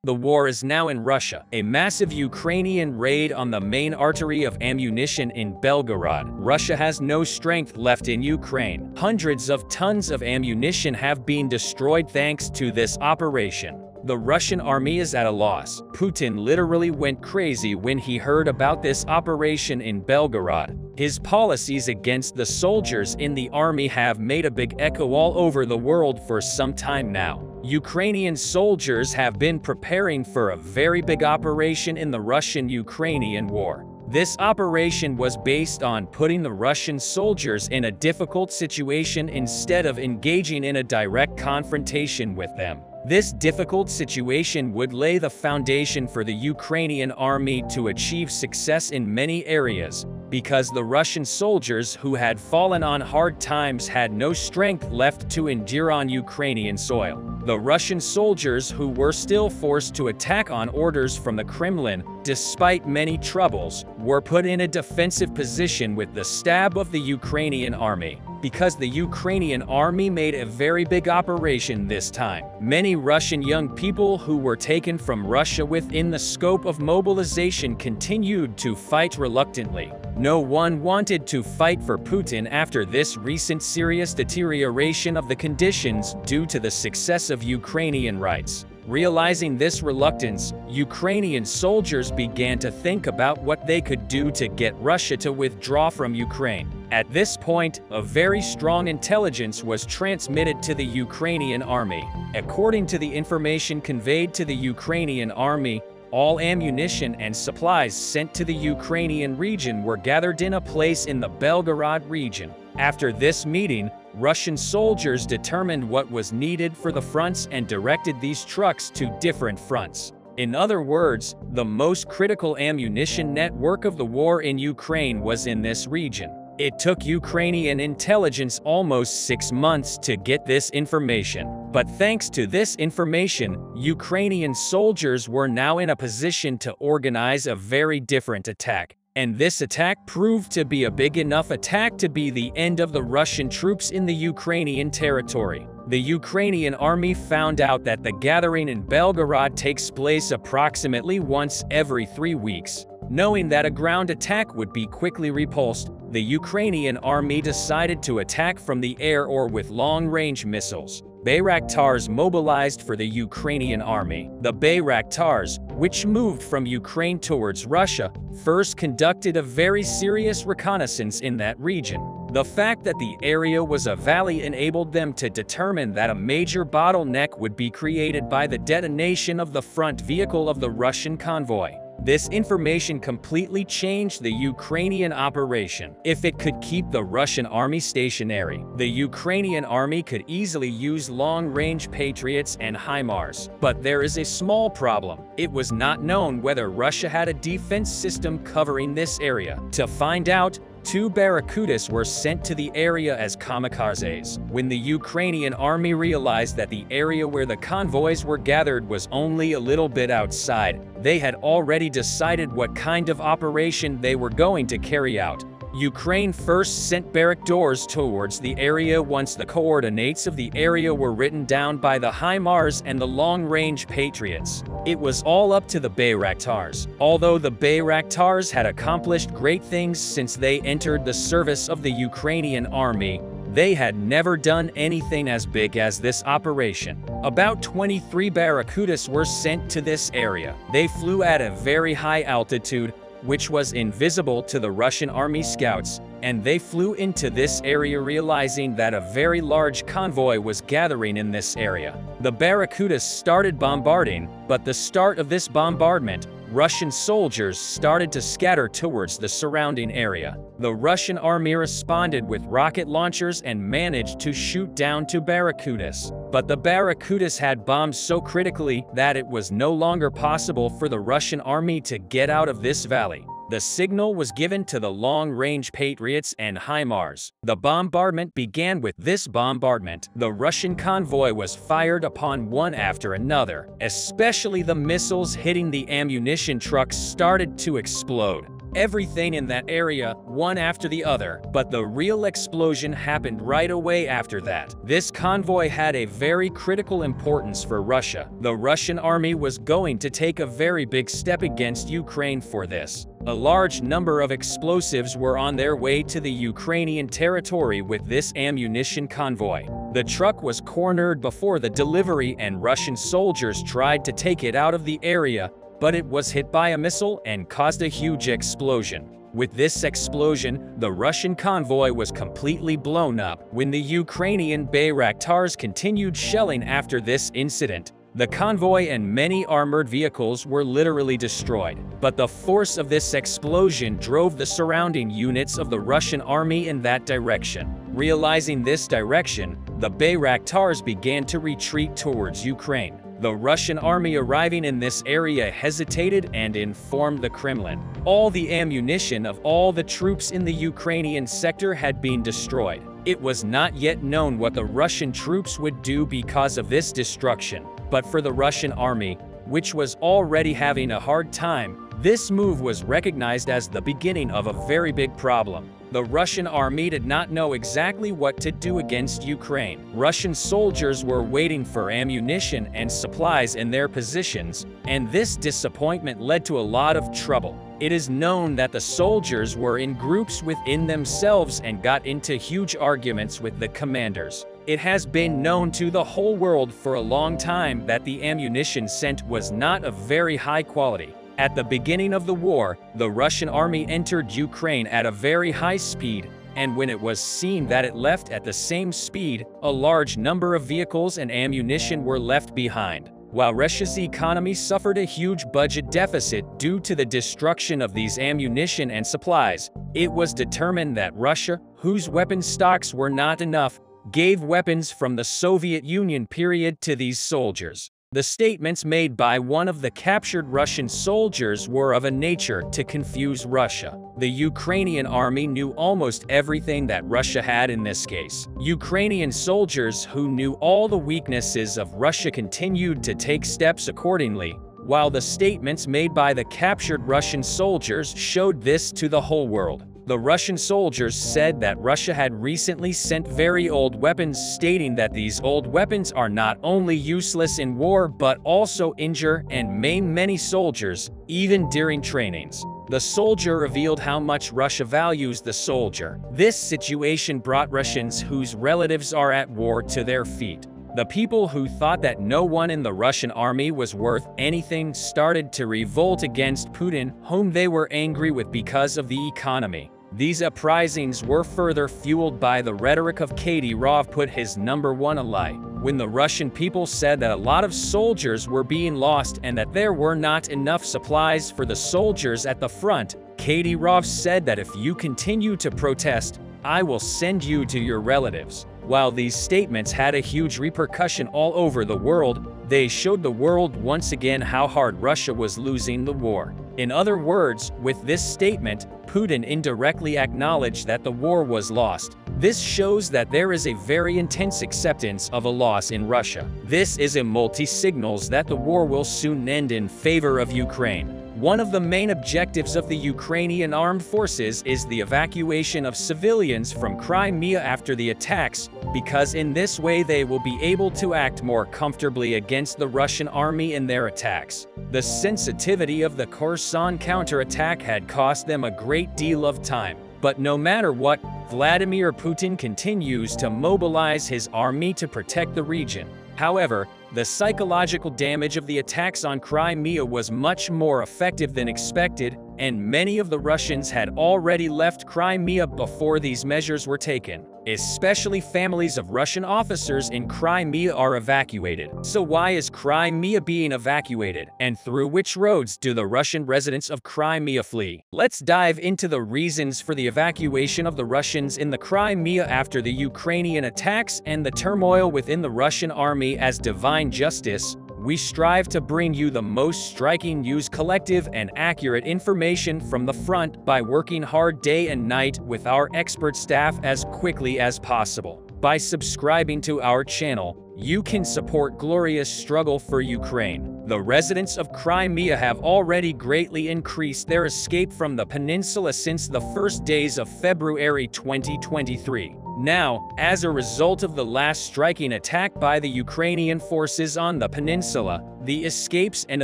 The war is now in Russia. A massive Ukrainian raid on the main artery of ammunition in Belgorod. Russia has no strength left in Ukraine. Hundreds of tons of ammunition have been destroyed thanks to this operation. The Russian army is at a loss. Putin literally went crazy when he heard about this operation in Belgorod. His policies against the soldiers in the army have made a big echo all over the world for some time now. Ukrainian soldiers have been preparing for a very big operation in the Russian-Ukrainian war. This operation was based on putting the Russian soldiers in a difficult situation instead of engaging in a direct confrontation with them. This difficult situation would lay the foundation for the Ukrainian army to achieve success in many areas, because the Russian soldiers who had fallen on hard times had no strength left to endure on Ukrainian soil. The Russian soldiers who were still forced to attack on orders from the Kremlin, despite many troubles, were put in a defensive position with the stab of the Ukrainian army. Because the Ukrainian army made a very big operation this time, many Russian young people who were taken from Russia within the scope of mobilization continued to fight reluctantly. No one wanted to fight for Putin after this recent serious deterioration of the conditions due to the success of Ukrainian rights. Realizing this reluctance, Ukrainian soldiers began to think about what they could do to get Russia to withdraw from Ukraine. At this point, a very strong intelligence was transmitted to the Ukrainian army. According to the information conveyed to the Ukrainian army, all ammunition and supplies sent to the Ukrainian region were gathered in a place in the Belgorod region. After this meeting, Russian soldiers determined what was needed for the fronts and directed these trucks to different fronts. In other words, the most critical ammunition network of the war in Ukraine was in this region. It took Ukrainian intelligence almost 6 months to get this information. But thanks to this information, Ukrainian soldiers were now in a position to organize a very different attack. And this attack proved to be a big enough attack to be the end of the Russian troops in the Ukrainian territory. The Ukrainian army found out that the gathering in Belgorod takes place approximately once every 3 weeks. Knowing that a ground attack would be quickly repulsed, the Ukrainian army decided to attack from the air or with long-range missiles. Bayraktars mobilized for the Ukrainian army. The Bayraktars, which moved from Ukraine towards Russia, first conducted a very serious reconnaissance in that region. The fact that the area was a valley enabled them to determine that a major bottleneck would be created by the detonation of the front vehicle of the Russian convoy. This information completely changed the Ukrainian operation. If it could keep the Russian army stationary, the Ukrainian army could easily use long-range Patriots and HIMARS. But there is a small problem. It was not known whether Russia had a defense system covering this area. To find out, 2 Bayraktar were sent to the area as kamikazes. When the Ukrainian army realized that the area where the convoys were gathered was only a little bit outside, they had already decided what kind of operation they were going to carry out. Ukraine first sent Bayraktars towards the area once the coordinates of the area were written down by the HIMARS and the long-range Patriots. It was all up to the Bayraktars. Although the Bayraktars had accomplished great things since they entered the service of the Ukrainian army, they had never done anything as big as this operation. About 23 Bayraktars were sent to this area. They flew at a very high altitude, which was invisible to the Russian army scouts, and they flew into this area realizing that a very large convoy was gathering in this area. The Bayraktars started bombarding, but the start of this bombardment, Russian soldiers started to scatter towards the surrounding area. The Russian army responded with rocket launchers and managed to shoot down 2 Bayraktars. But the Bayraktars had bombed so critically that it was no longer possible for the Russian army to get out of this valley. The signal was given to the long-range Patriots and HIMARS. The bombardment began. With this bombardment, the Russian convoy was fired upon one after another. Especially the missiles hitting the ammunition trucks started to explode. everything in that area, one after the other, but the real explosion happened right away after that. This convoy had a very critical importance for Russia. The Russian army was going to take a very big step against Ukraine for this. A large number of explosives were on their way to the Ukrainian territory with this ammunition convoy. The truck was cornered before the delivery and Russian soldiers tried to take it out of the area, but it was hit by a missile and caused a huge explosion. With this explosion, the Russian convoy was completely blown up. When the Ukrainian Bayraktars continued shelling after this incident, the convoy and many armored vehicles were literally destroyed. But the force of this explosion drove the surrounding units of the Russian army in that direction. Realizing this direction, the Bayraktars began to retreat towards Ukraine. The Russian army arriving in this area hesitated and informed the Kremlin. All the ammunition of all the troops in the Ukrainian sector had been destroyed. It was not yet known what the Russian troops would do because of this destruction. But for the Russian army, which was already having a hard time, this move was recognized as the beginning of a very big problem. The Russian army did not know exactly what to do against Ukraine. Russian soldiers were waiting for ammunition and supplies in their positions, and this disappointment led to a lot of trouble. It is known that the soldiers were in groups within themselves and got into huge arguments with the commanders. It has been known to the whole world for a long time that the ammunition sent was not of very high quality. At the beginning of the war, the Russian army entered Ukraine at a very high speed, and when it was seen that it left at the same speed, a large number of vehicles and ammunition were left behind. While Russia's economy suffered a huge budget deficit due to the destruction of these ammunition and supplies, it was determined that Russia, whose weapon stocks were not enough, gave weapons from the Soviet Union period to these soldiers. The statements made by one of the captured Russian soldiers were of a nature to confuse Russia. The Ukrainian army knew almost everything that Russia had in this case. Ukrainian soldiers who knew all the weaknesses of Russia continued to take steps accordingly, while the statements made by the captured Russian soldiers showed this to the whole world. The Russian soldiers said that Russia had recently sent very old weapons, stating that these old weapons are not only useless in war but also injure and maim many soldiers, even during trainings. The soldier revealed how much Russia values the soldier. This situation brought Russians whose relatives are at war to their feet. The people who thought that no one in the Russian army was worth anything started to revolt against Putin, whom they were angry with because of the economy. These uprisings were further fueled by the rhetoric of Kadyrov, put his #1 ally. When the Russian people said that a lot of soldiers were being lost and that there were not enough supplies for the soldiers at the front, Kadyrov said that if you continue to protest, I will send you to your relatives. While these statements had a huge repercussion all over the world, they showed the world once again how hard Russia was losing the war. In other words, with this statement, Putin indirectly acknowledged that the war was lost. This shows that there is a very intense acceptance of a loss in Russia. This is a multi-signals that the war will soon end in favor of Ukraine. One of the main objectives of the Ukrainian armed forces is the evacuation of civilians from Crimea after the attacks, because in this way they will be able to act more comfortably against the Russian army in their attacks. The sensitivity of the Kherson counterattack had cost them a great deal of time. But no matter what, Vladimir Putin continues to mobilize his army to protect the region. However, the psychological damage of the attacks on Crimea was much more effective than expected, and many of the Russians had already left Crimea before these measures were taken. Especially families of Russian officers in Crimea are evacuated. So why is Crimea being evacuated? And through which roads do the Russian residents of Crimea flee? Let's dive into the reasons for the evacuation of the Russians in the Crimea after the Ukrainian attacks and the turmoil within the Russian army. As Divine Justice, we strive to bring you the most striking news, collective and accurate information from the front by working hard day and night with our expert staff as quickly as possible. By subscribing to our channel, you can support glorious struggle for Ukraine. The residents of Crimea have already greatly increased their escape from the peninsula since the first days of February 2023. Now, as a result of the last striking attack by the Ukrainian forces on the peninsula, the escapes and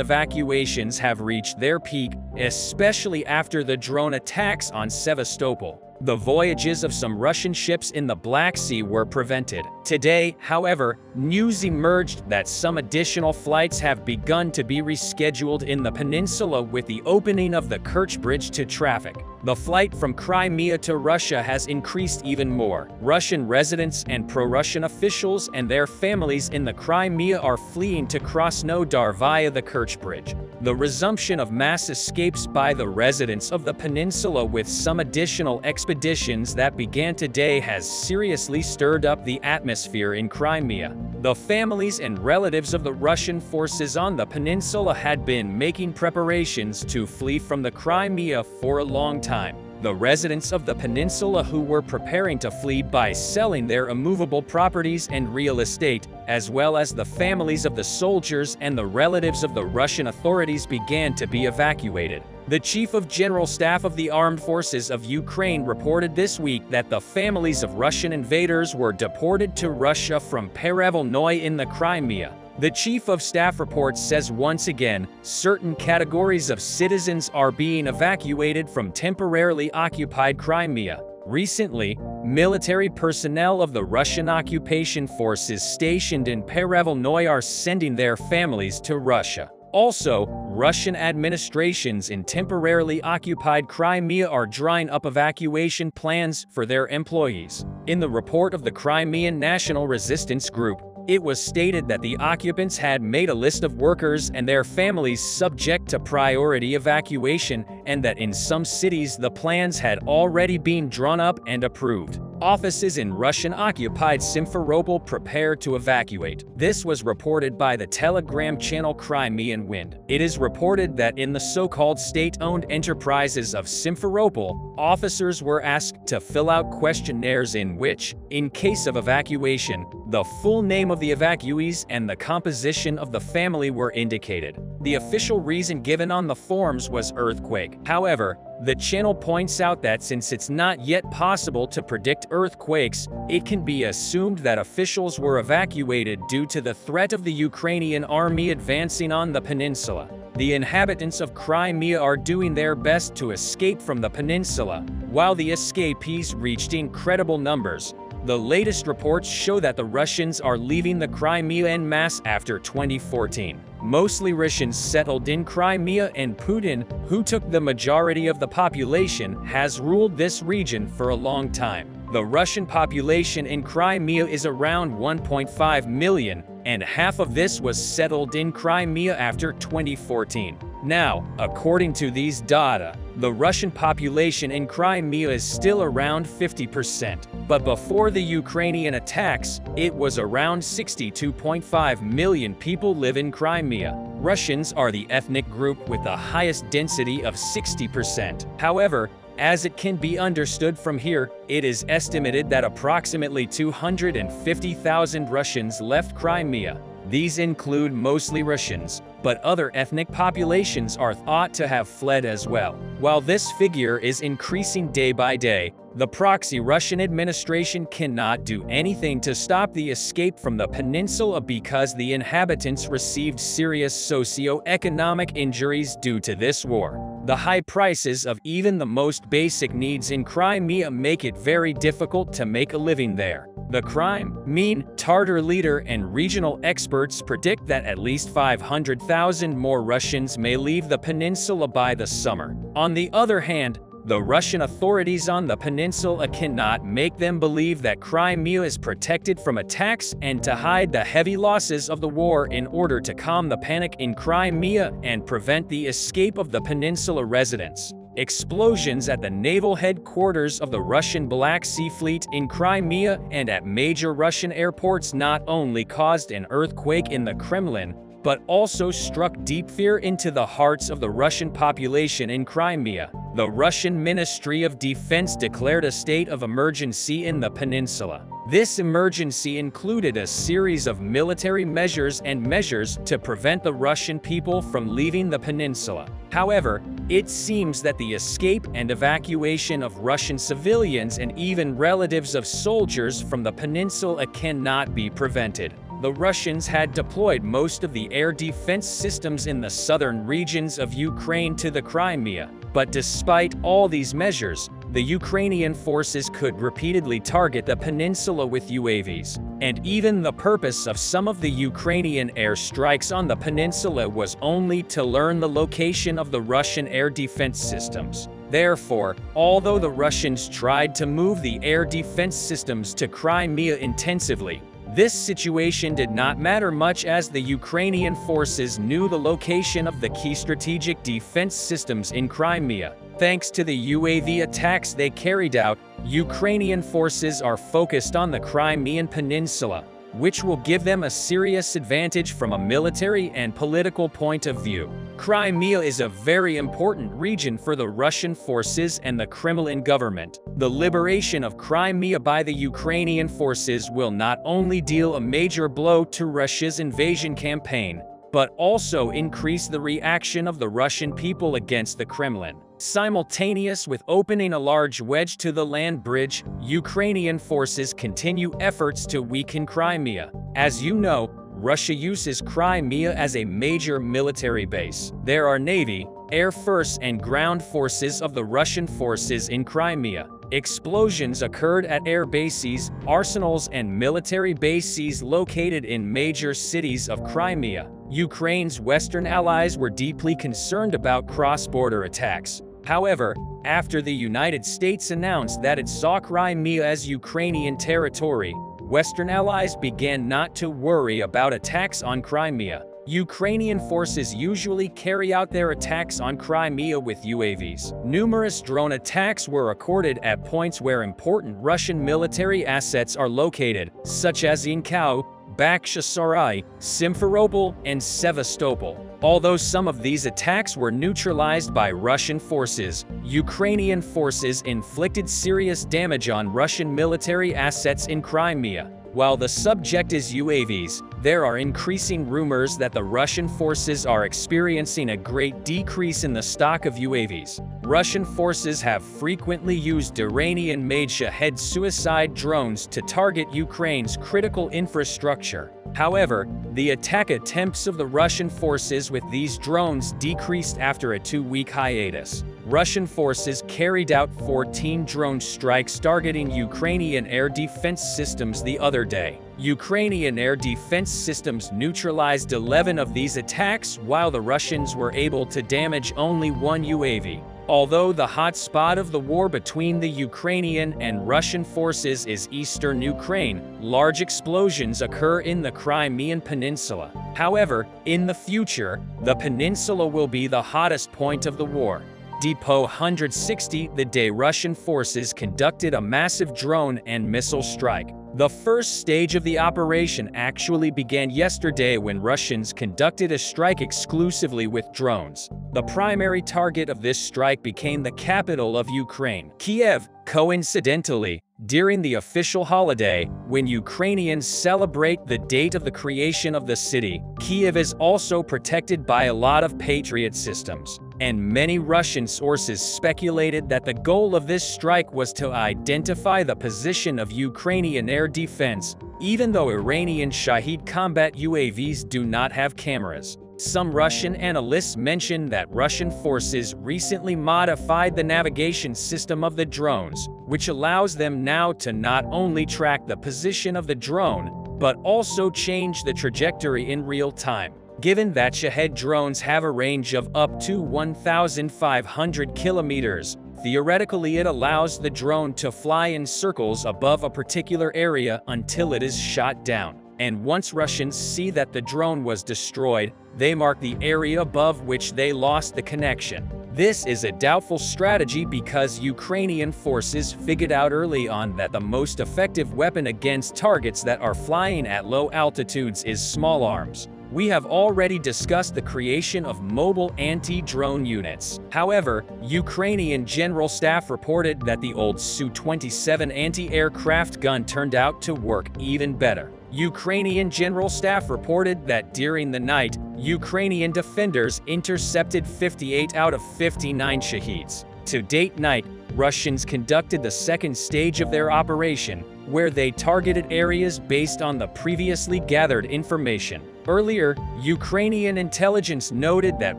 evacuations have reached their peak, especially after the drone attacks on Sevastopol. The voyages of some Russian ships in the Black Sea were prevented. Today, however, news emerged that some additional flights have begun to be rescheduled in the peninsula with the opening of the Kerch Bridge to traffic. The flight from Crimea to Russia has increased even more. Russian residents and pro-Russian officials and their families in the Crimea are fleeing to Krasnodar via the Kerch Bridge. The resumption of mass escapes by the residents of the peninsula with some additional expeditions that began today has seriously stirred up the atmosphere in Crimea. The families and relatives of the Russian forces on the peninsula had been making preparations to flee from the Crimea for a long time. The residents of the peninsula who were preparing to flee by selling their immovable properties and real estate, as well as the families of the soldiers and the relatives of the Russian authorities, began to be evacuated. The Chief of General Staff of the Armed Forces of Ukraine reported this week that the families of Russian invaders were deported to Russia from Perevolnoye in the Crimea. The Chief of Staff report says once again, certain categories of citizens are being evacuated from temporarily occupied Crimea. Recently, military personnel of the Russian occupation forces stationed in Perevolnoye are sending their families to Russia. Also, Russian administrations in temporarily occupied Crimea are drawing up evacuation plans for their employees. In the report of the Crimean National Resistance Group, it was stated that the occupants had made a list of workers and their families subject to priority evacuation, and that in some cities the plans had already been drawn up and approved. Offices in Russian-occupied Simferopol prepare to evacuate. This was reported by the Telegram channel Crimean Wind. It is reported that in the so-called state-owned enterprises of Simferopol, officers were asked to fill out questionnaires in which, in case of evacuation, the full name of the evacuees and the composition of the family were indicated. The official reason given on the forms was earthquake. However, the channel points out that since it's not yet possible to predict earthquakes, it can be assumed that officials were evacuated due to the threat of the Ukrainian army advancing on the peninsula. The inhabitants of Crimea are doing their best to escape from the peninsula, while the escapees reached incredible numbers. The latest reports show that the Russians are leaving the Crimea en masse after 2014. Mostly Russians settled in Crimea, and Putin, who took the majority of the population, has ruled this region for a long time. The Russian population in Crimea is around 1.5 million, and half of this was settled in Crimea after 2014. Now, according to these data, the Russian population in Crimea is still around 50%, but before the Ukrainian attacks, it was around 62.5 million people live in Crimea. Russians are the ethnic group with the highest density of 60%. However, as it can be understood from here, it is estimated that approximately 250,000 Russians left Crimea. These include mostly Russians, but other ethnic populations are thought to have fled as well. While this figure is increasing day by day, the proxy Russian administration cannot do anything to stop the escape from the peninsula because the inhabitants received serious socio-economic injuries due to this war. The high prices of even the most basic needs in Crimea make it very difficult to make a living there. The Crimean Tatar leader and regional experts predict that at least 500,000 more Russians may leave the peninsula by the summer. On the other hand, the Russian authorities on the peninsula cannot make them believe that Crimea is protected from attacks and to hide the heavy losses of the war in order to calm the panic in Crimea and prevent the escape of the peninsula residents. Explosions at the naval headquarters of the Russian Black Sea Fleet in Crimea and at major Russian airports not only caused an earthquake in the Kremlin, but also struck deep fear into the hearts of the Russian population in Crimea. The Russian Ministry of Defense declared a state of emergency in the peninsula. This emergency included a series of military measures and measures to prevent the Russian people from leaving the peninsula. However, it seems that the escape and evacuation of Russian civilians and even relatives of soldiers from the peninsula cannot be prevented. The Russians had deployed most of the air defense systems in the southern regions of Ukraine to the Crimea. But despite all these measures, the Ukrainian forces could repeatedly target the peninsula with UAVs. And even the purpose of some of the Ukrainian airstrikes on the peninsula was only to learn the location of the Russian air defense systems. Therefore, although the Russians tried to move the air defense systems to Crimea intensively, this situation did not matter much as the Ukrainian forces knew the location of the key strategic defense systems in Crimea. Thanks to the UAV attacks they carried out, Ukrainian forces are focused on the Crimean Peninsula, which will give them a serious advantage from a military and political point of view. Crimea is a very important region for the Russian forces and the Kremlin government. The liberation of Crimea by the Ukrainian forces will not only deal a major blow to Russia's invasion campaign, but also increase the reaction of the Russian people against the Kremlin. Simultaneous with opening a large wedge to the land bridge, Ukrainian forces continue efforts to weaken Crimea. As you know, Russia uses Crimea as a major military base. There are Navy, Air Force and ground forces of the Russian forces in Crimea. Explosions occurred at air bases, arsenals and military bases located in major cities of Crimea. Ukraine's Western allies were deeply concerned about cross-border attacks. However, after the United States announced that it saw Crimea as Ukrainian territory, Western allies began not to worry about attacks on Crimea. Ukrainian forces usually carry out their attacks on Crimea with UAVs. Numerous drone attacks were recorded at points where important Russian military assets are located, such as Inkau, Bakhchisarai, Simferopol, and Sevastopol. Although some of these attacks were neutralized by Russian forces, Ukrainian forces inflicted serious damage on Russian military assets in Crimea. While the subject is UAVs, there are increasing rumors that the Russian forces are experiencing a great decrease in the stock of UAVs. Russian forces have frequently used Iranian-made Shahed suicide drones to target Ukraine's critical infrastructure. However, the attack attempts of the Russian forces with these drones decreased after a 2-week hiatus. Russian forces carried out 14 drone strikes targeting Ukrainian air defense systems the other day. Ukrainian air defense systems neutralized 11 of these attacks, while the Russians were able to damage only 1 UAV. Although the hot spot of the war between the Ukrainian and Russian forces is eastern Ukraine, large explosions occur in the Crimean Peninsula. However, in the future, the peninsula will be the hottest point of the war. Depot 160, the day Russian forces conducted a massive drone and missile strike. The first stage of the operation actually began yesterday when Russians conducted a strike exclusively with drones. The primary target of this strike became the capital of Ukraine, Kiev. Coincidentally, during the official holiday, when Ukrainians celebrate the date of the creation of the city, Kiev is also protected by a lot of Patriot systems. And many Russian sources speculated that the goal of this strike was to identify the position of Ukrainian air defense, even though Iranian Shahed combat UAVs do not have cameras. Some Russian analysts mention that Russian forces recently modified the navigation system of the drones, which allows them now to not only track the position of the drone, but also change the trajectory in real time. Given that Shahed drones have a range of up to 1,500 kilometers, theoretically it allows the drone to fly in circles above a particular area until it is shot down. And once Russians see that the drone was destroyed, they mark the area above which they lost the connection. This is a doubtful strategy because Ukrainian forces figured out early on that the most effective weapon against targets that are flying at low altitudes is small arms. We have already discussed the creation of mobile anti-drone units. However, Ukrainian General Staff reported that the old Su-27 anti-aircraft gun turned out to work even better. Ukrainian General Staff reported that during the night, Ukrainian defenders intercepted 58 out of 59 Shaheeds. To date night, Russians conducted the second stage of their operation, where they targeted areas based on the previously gathered information. Earlier, Ukrainian intelligence noted that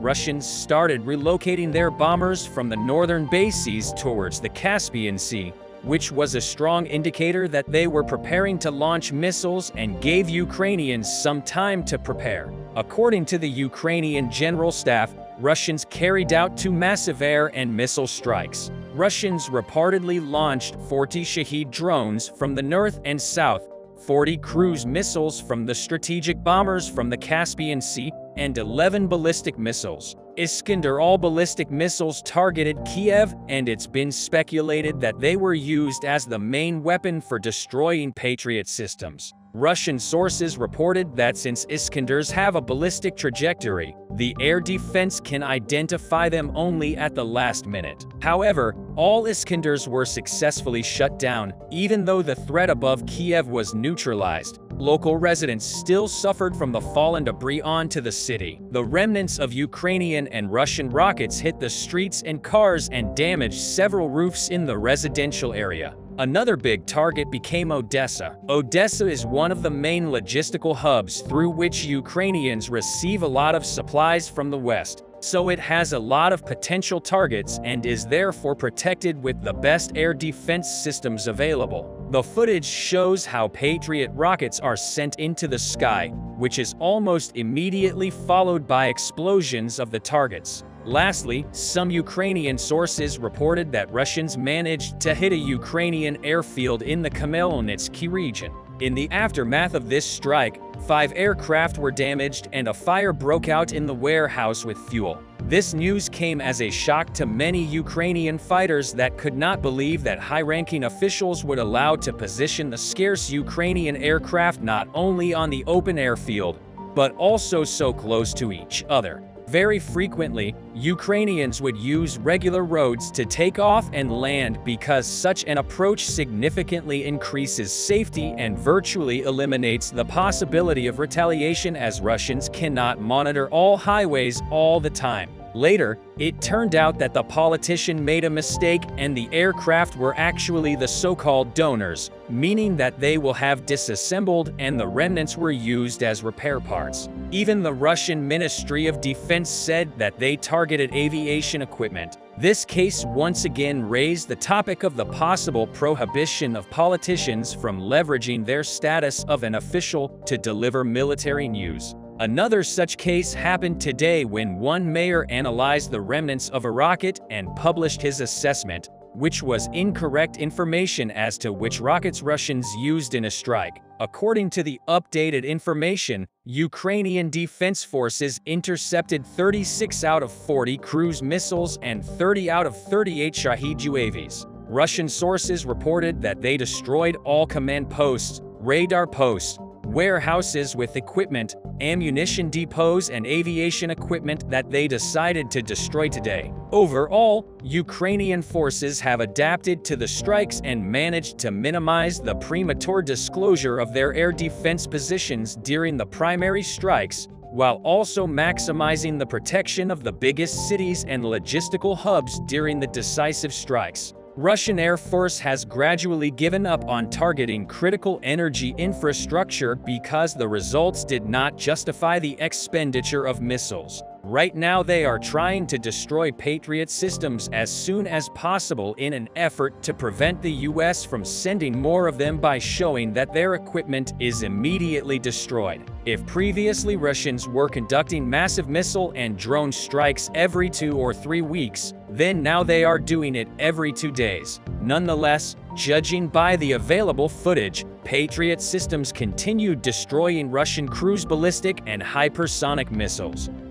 Russians started relocating their bombers from the northern bases towards the Caspian Sea, which was a strong indicator that they were preparing to launch missiles and gave Ukrainians some time to prepare. According to the Ukrainian General Staff, Russians carried out 2 massive air and missile strikes. Russians reportedly launched 40 Shahed drones from the north and south, 40 cruise missiles from the strategic bombers from the Caspian Sea, and 11 ballistic missiles. Iskander all-ballistic missiles targeted Kiev, and it's been speculated that they were used as the main weapon for destroying Patriot systems. Russian sources reported that since Iskanders have a ballistic trajectory, the air defense can identify them only at the last minute. However, all Iskanders were successfully shut down, even though the threat above Kiev was neutralized. Local residents still suffered from the fallen debris onto the city. The remnants of Ukrainian and Russian rockets hit the streets and cars and damaged several roofs in the residential area. Another big target became Odessa. Odessa is one of the main logistical hubs through which Ukrainians receive a lot of supplies from the West, so it has a lot of potential targets and is therefore protected with the best air defense systems available. The footage shows how Patriot rockets are sent into the sky, which is almost immediately followed by explosions of the targets. Lastly, some Ukrainian sources reported that Russians managed to hit a Ukrainian airfield in the Khmelnytsky region. In the aftermath of this strike, 5 aircraft were damaged and a fire broke out in the warehouse with fuel. This news came as a shock to many Ukrainian fighters that could not believe that high-ranking officials would allow to position the scarce Ukrainian aircraft not only on the open airfield, but also so close to each other. Very frequently, Ukrainians would use regular roads to take off and land because such an approach significantly increases safety and virtually eliminates the possibility of retaliation, as Russians cannot monitor all highways all the time. Later, it turned out that the politician made a mistake and the aircraft were actually the so-called donors, meaning that they will have disassembled and the remnants were used as repair parts. Even the Russian Ministry of Defense said that they targeted aviation equipment. This case once again raised the topic of the possible prohibition of politicians from leveraging their status of an official to deliver military news. Another such case happened today when one mayor analyzed the remnants of a rocket and published his assessment, which was incorrect information as to which rockets Russians used in a strike. According to the updated information, Ukrainian defense forces intercepted 36 out of 40 cruise missiles and 30 out of 38 Shahed UAVs. Russian sources reported that they destroyed all command posts, radar posts, warehouses with equipment, ammunition depots, and aviation equipment that they decided to destroy today. Overall, Ukrainian forces have adapted to the strikes and managed to minimize the premature disclosure of their air defense positions during the primary strikes, while also maximizing the protection of the biggest cities and logistical hubs during the decisive strikes. Russian Air Force has gradually given up on targeting critical energy infrastructure because the results did not justify the expenditure of missiles. Right now they are trying to destroy Patriot systems as soon as possible in an effort to prevent the US from sending more of them by showing that their equipment is immediately destroyed. If previously Russians were conducting massive missile and drone strikes every 2 or 3 weeks, then now they are doing it every 2 days. Nonetheless, judging by the available footage, Patriot systems continued destroying Russian cruise ballistic and hypersonic missiles.